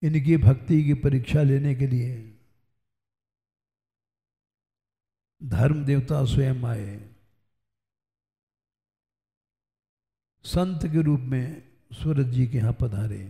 इनकी भक्ति की परीक्षा लेने के लिए धर्म देवता स्वयं आए, संत के रूप में सूरज जी के यहाँ पधारे।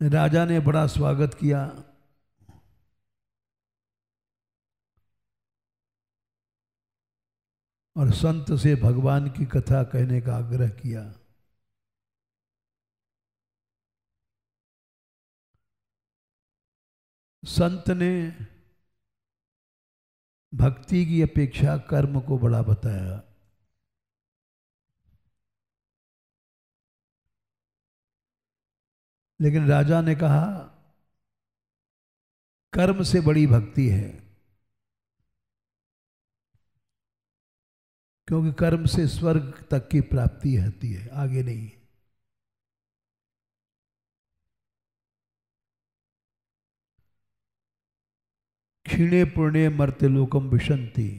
राजा ने बड़ा स्वागत किया। और संत से भगवान की कथा कहने का आग्रह किया। संत ने भक्ति की अपेक्षा कर्म को बड़ा बताया। लेकिन राजा ने कहा कर्म से बड़ी भक्ति है, क्योंकि कर्म से स्वर्ग तक की प्राप्ति होती है, आगे नहीं। क्षीणे पुण्य मर्त्य लोकम विशंति।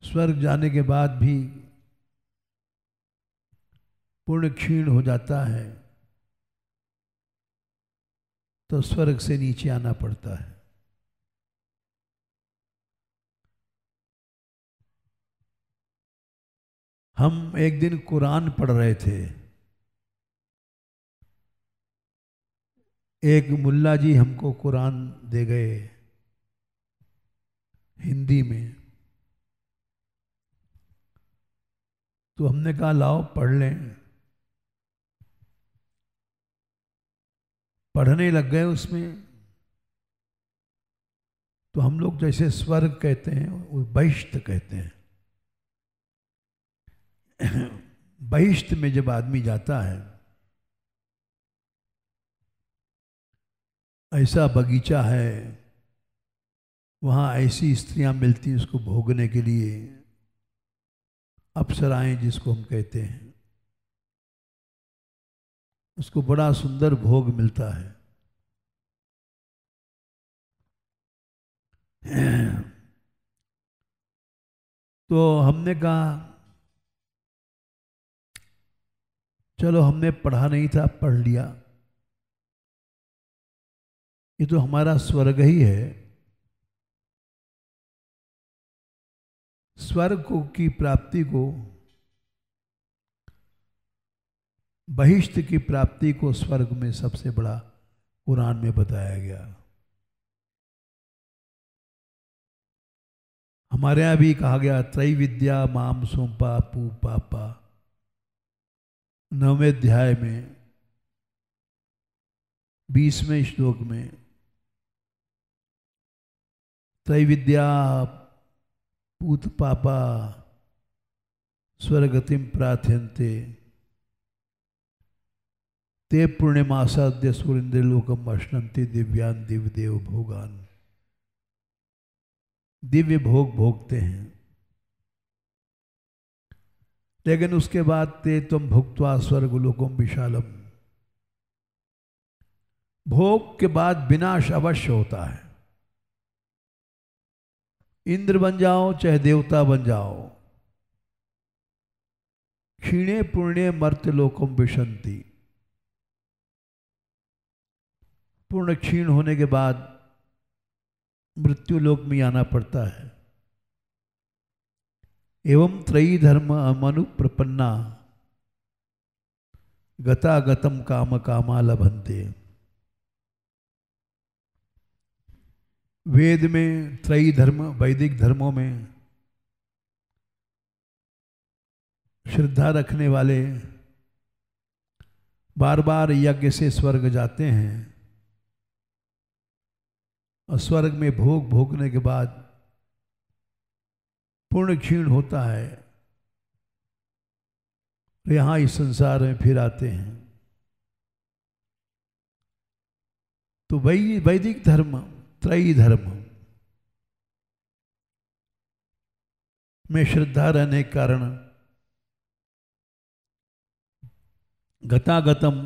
स्वर्ग जाने के बाद भी पुण्य क्षीण हो जाता है तो स्वर्ग से नीचे आना पड़ता है। हम एक दिन कुरान पढ़ रहे थे। एक मुल्ला जी हमको कुरान दे गए हिंदी में। तो हमने कहा लाओ पढ़ लें। पढ़ने लग गए उसमें। तो हम लोग जैसे स्वर्ग कहते हैं वो बहिष्ठ कहते हैं। बहिष्ठ में जब आदमी जाता है, ऐसा बगीचा है, वहाँ ऐसी स्त्रियां मिलती हैं उसको भोगने के लिए, अप्सराएं जिसको हम कहते हैं, उसको बड़ा सुंदर भोग मिलता है। तो हमने कहा चलो, हमने पढ़ा नहीं था, पढ़ लिया। ये तो हमारा स्वर्ग ही है। स्वर्ग की प्राप्ति को, बहिष्ठ की प्राप्ति को स्वर्ग में सबसे बड़ा कुरान में बताया गया। हमारे यहाँ भी कहा गया त्रैविद्या माम सोम्पा पू पापा, 9वें अध्याय में 20वें श्लोक में, त्रैविद्या पूत पापा स्वर्गतिम प्रार्थयन्ते ते पूर्णिमासाद्य सुरेंद्र लोकम अश्नन्ति दिव्यान दिव्य देव भोगान। दिव्य भोग भोगते हैं, लेकिन उसके बाद ते तुम भुक्त्वा स्वर्ग लोकम विशालम। भोग के बाद विनाश अवश्य होता है। इंद्र बन जाओ चाहे देवता बन जाओ, क्षीणे पुण्य मर्त्य लोकम विशंति। पूर्ण क्षीण होने के बाद मृत्यु लोक में आना पड़ता है। एवं त्रयी धर्म अमनु प्रपन्ना गता गतम काम कामा लभन्ते। वेद में त्रयी धर्म, वैदिक धर्मों में श्रद्धा रखने वाले बार बार यज्ञ से स्वर्ग जाते हैं, और स्वर्ग में भोग भोगने के बाद पूर्ण क्षीण होता है, यहाँ इस संसार में फिर आते हैं। तो वैदिक धर्म, त्रयी धर्म में श्रद्धा रहने के कारण गतागतम,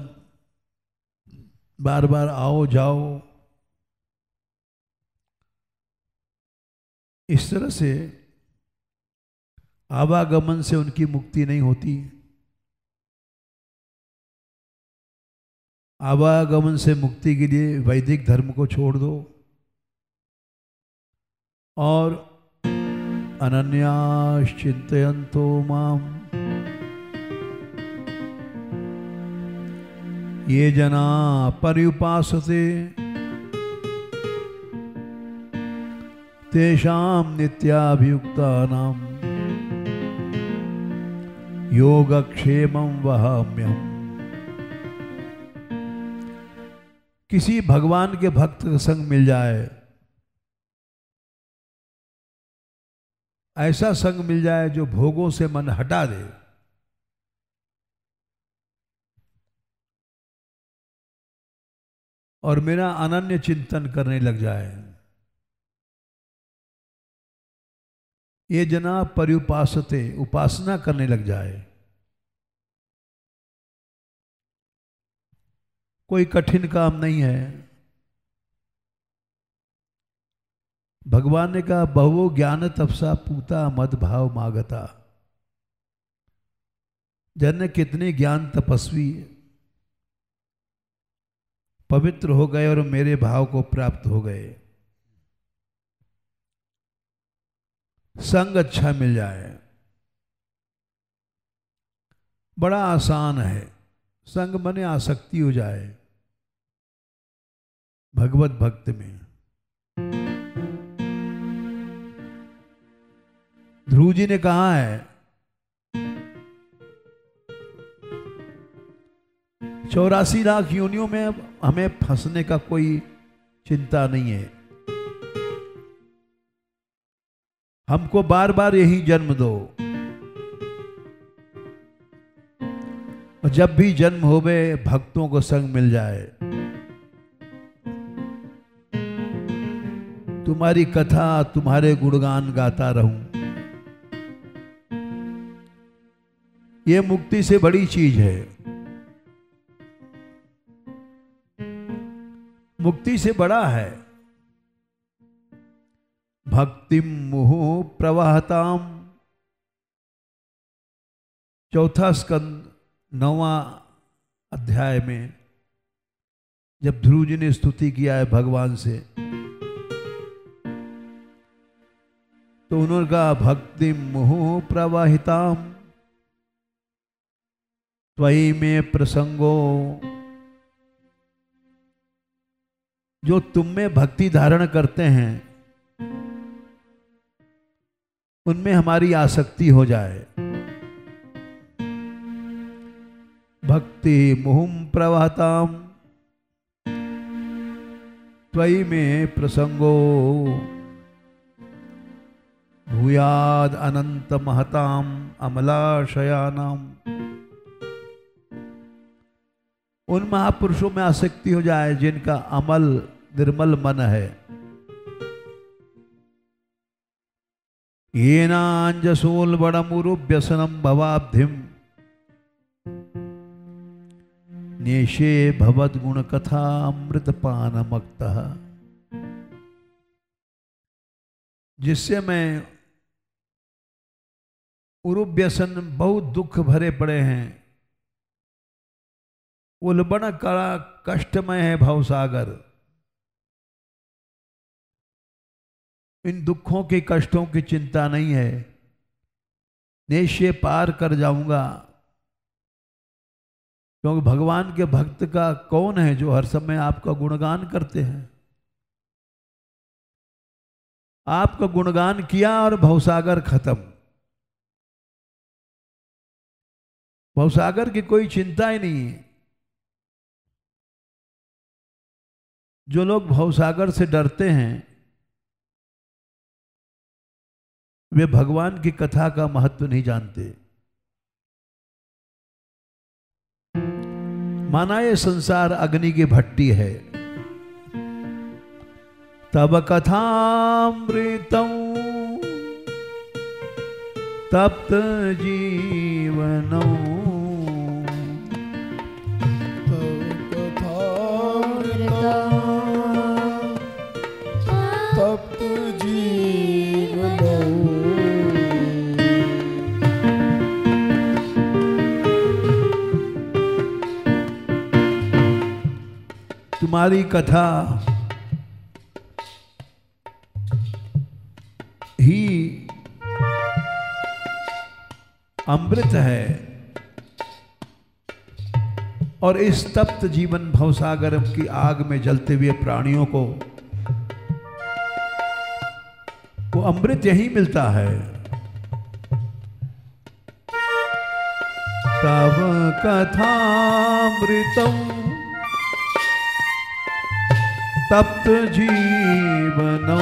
बार बार आओ जाओ, इस तरह से आवागमन से उनकी मुक्ति नहीं होती। आवागमन से मुक्ति के लिए वैदिक धर्म को छोड़ दो और अनन्याश्चिन्तयन्तो माम ये जना पर्युपासते तेषां नित्याभियुक्तानां योगक्षेमं वहाम्यहम्। किसी भगवान के भक्त का संग मिल जाए, ऐसा संग मिल जाए जो भोगों से मन हटा दे, और मेरा अनन्य चिंतन करने लग जाए। ये जना पर्युपासते, उपासना करने लग जाए। कोई कठिन काम नहीं है। भगवान ने कहा बहु ज्ञान तपसा पूता मद भाव मागता। जन कितने ज्ञान तपस्वी पवित्र हो गए और मेरे भाव को प्राप्त हो गए। संग अच्छा मिल जाए, बड़ा आसान है। संग बने आसक्ति हो जाए भगवत भक्त में। ध्रुव जी ने कहा है 84 लाख योनियों में हमें फंसने का कोई चिंता नहीं है। हमको बार बार यही जन्म दो, और जब भी जन्म होवे भक्तों को संग मिल जाए। तुम्हारी कथा तुम्हारे गुणगान गाता रहूं, ये मुक्ति से बड़ी चीज है। मुक्ति से बड़ा है। भक्तिम मुहु प्रवाहताम, चौथा स्कंद 9वां अध्याय में जब ध्रुव जी ने स्तुति किया है भगवान से, तो उन्होंने कहा भक्तिम मुहु प्रवाहिताम त्वयि में प्रसंगो। जो तुम में भक्ति धारण करते हैं उनमें हमारी आसक्ति हो जाए। भक्ति मुहुम प्रवाहताम त्वयि में प्रसंगो भूयाद अनंत महताम अमलाशयानाम। उन महापुरुषों में आसक्ति हो जाए जिनका अमल निर्मल मन है। येनांजसूल बड़मुरुभ्यसनम भवाब्धिम नेशे भवद गुण कथा अमृतपान मक्तः। जिससे मैं उरुभ्यसन बहुत दुख भरे पड़े हैं, उल्बण कड़ा कष्टमय है भवसागर। इन दुखों के कष्टों की चिंता नहीं है, नेशे पार कर जाऊंगा। क्योंकि भगवान के भक्त का कौन है जो हर समय आपका गुणगान करते हैं। आपका गुणगान किया और भवसागर खत्म। भवसागर की कोई चिंता ही नहीं है। जो लोग भवसागर से डरते हैं वे भगवान की कथा का महत्व नहीं जानते। माना ये संसार अग्नि की भट्टी है, तब कथामृतं तप्त जीवनौ। तुम्हारी कथा ही अमृत है और इस तप्त जीवन भवसागर की आग में जलते हुए प्राणियों को वो अमृत यही मिलता है। तव कथामृतम तप्त जीवनौ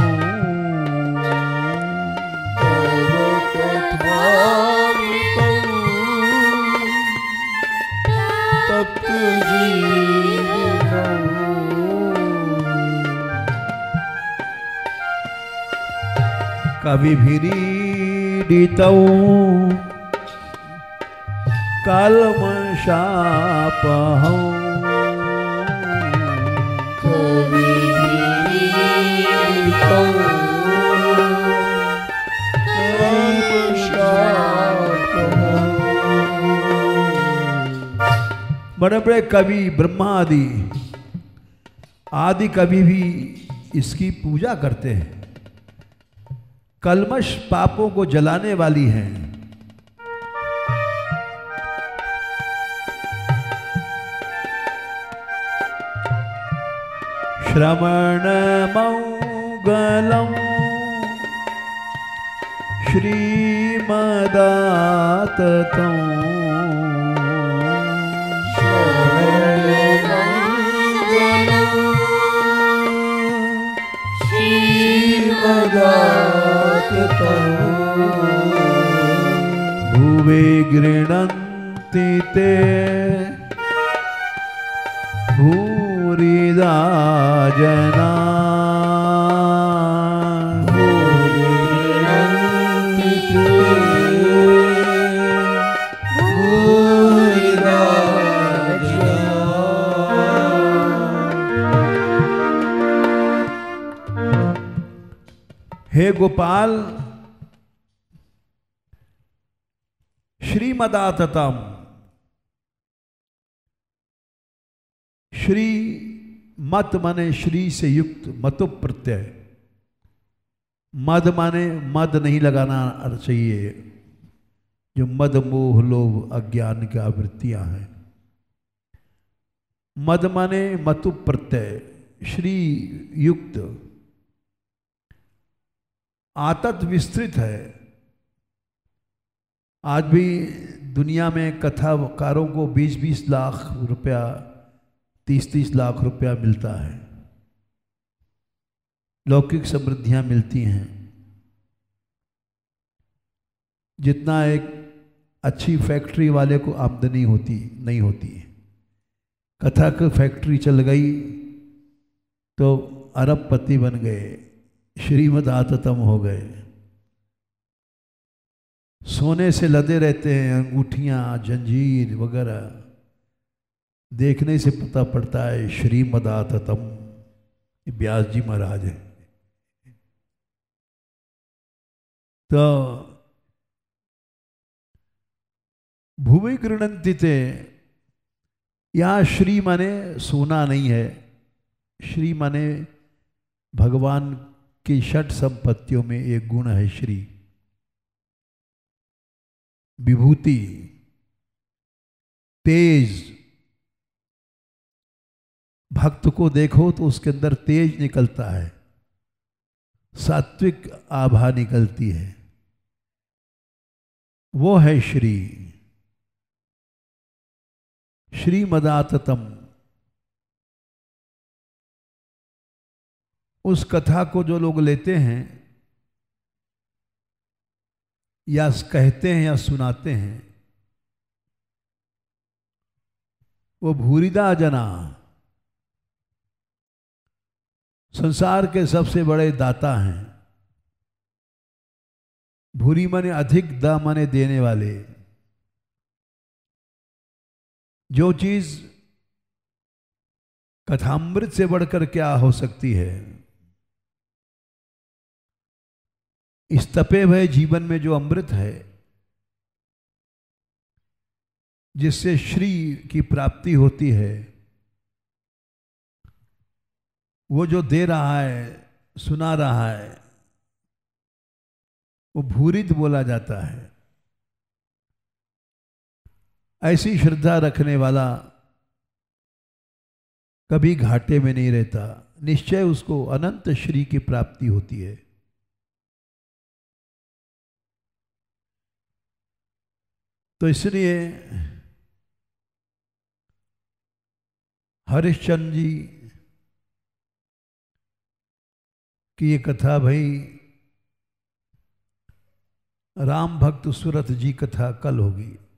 तप्त जीवनौ कविभिरीडितौ कल्मषापहौ कविभिरीडितौ कल्मषापहौ। बड़े बड़े कवि ब्रह्मा आदि कवि भी इसकी पूजा करते हैं। कल्मश पापों को जलाने वाली है। श्रवण मंगलम श्रीमदाततं भुवे गृह्णन्ति ते भूरिदा जना हे गोपाल, श्रीमदाततम, श्री मत माने श्री से युक्त, मतु प्रत्यय। मद माने मद नहीं लगाना चाहिए, जो मद मोह लोभ अज्ञान की आवृत्तियां हैं। मद माने मतु प्रत्यय, श्री युक्त। आतत विस्तृत है। आज भी दुनिया में कथाकारों को 20-20 लाख रुपया, 30-30 लाख रुपया मिलता है। लौकिक समृद्धियां मिलती हैं। जितना एक अच्छी फैक्ट्री वाले को आमदनी होती नहीं होती। कथा की फैक्ट्री चल गई तो अरबपति बन गए, श्रीमदाततम हो गए। सोने से लदे रहते हैं, अंगूठियां, जंजीर वगैरह। देखने से पता पड़ता है श्रीमदाततम, व्यास जी महाराज है। तो भुवि गृह्णन्ति ते, यहां श्री माने सोना नहीं है। श्री माने भगवान की षट संपत्तियों में एक गुण है श्री, विभूति, तेज। भक्त को देखो तो उसके अंदर तेज निकलता है, सात्विक आभा निकलती है, वो है श्री। श्रीमदाततम। उस कथा को जो लोग लेते हैं या कहते हैं या सुनाते हैं, वो भूरिदा जना, संसार के सबसे बड़े दाता हैं। भूरी माने अधिक, दा माने देने वाले। जो चीज कथामृत से बढ़कर क्या हो सकती है। इस तपे हुए जीवन में जो अमृत है, जिससे श्री की प्राप्ति होती है, वो जो दे रहा है, सुना रहा है, वो भूरित बोला जाता है। ऐसी श्रद्धा रखने वाला कभी घाटे में नहीं रहता, निश्चय उसको अनंत श्री की प्राप्ति होती है। तो इसलिए हरिश्चंद्र जी की ये कथा भाई, राम भक्त सुरथ जी कथा कल होगी।